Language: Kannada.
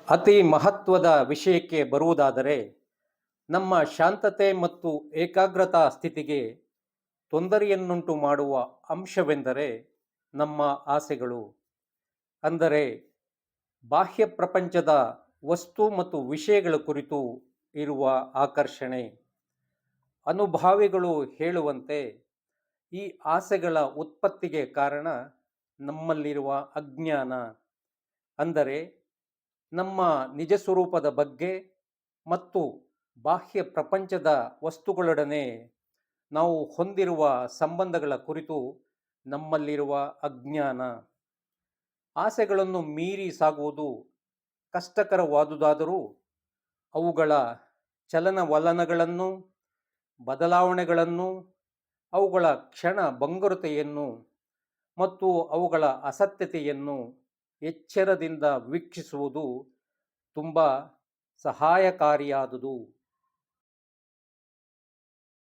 ಅತಿ ಮಹತ್ವದ ವಿಷಯಕ್ಕೆ ಬರುವುದಾದರೆ, ನಮ್ಮ ಶಾಂತತೆ ಮತ್ತು ಏಕಾಗ್ರತಾ ಸ್ಥಿತಿಗೆ ತೊಂದರೆಯನ್ನುಂಟು ಮಾಡುವ ಅಂಶವೆಂದರೆ ನಮ್ಮ ಆಸೆಗಳು. ಅಂದರೆ ಬಾಹ್ಯ ಪ್ರಪಂಚದ ವಸ್ತು ಮತ್ತು ವಿಷಯಗಳ ಕುರಿತು ಇರುವ ಆಕರ್ಷಣೆ. ಅನುಭಾವಿಗಳು ಹೇಳುವಂತೆ ಈ ಆಸೆಗಳ ಉತ್ಪತ್ತಿಗೆ ಕಾರಣ ನಮ್ಮಲ್ಲಿರುವ ಅಜ್ಞಾನ. ಅಂದರೆ ನಮ್ಮ ನಿಜ ಸ್ವರೂಪದ ಬಗ್ಗೆ ಮತ್ತು ಬಾಹ್ಯ ಪ್ರಪಂಚದ ವಸ್ತುಗಳೊಡನೆ ನಾವು ಹೊಂದಿರುವ ಸಂಬಂಧಗಳ ಕುರಿತು ನಮ್ಮಲ್ಲಿರುವ ಅಜ್ಞಾನ. ಆಸೆಗಳನ್ನು ಮೀರಿ ಸಾಗುವುದು ಕಷ್ಟಕರವಾದುದಾದರೂ ಅವುಗಳ ಚಲನವಲನಗಳನ್ನು, ಬದಲಾವಣೆಗಳನ್ನು, ಅವುಗಳ ಕ್ಷಣ ಭಂಗುರತೆಯನ್ನು ಮತ್ತು ಅವುಗಳ ಅಸತ್ಯತೆಯನ್ನು ಎಚ್ಚರದಿಂದ ವೀಕ್ಷಿಸುವುದು ತುಂಬ ಸಹಾಯಕಾರಿಯಾದುದು.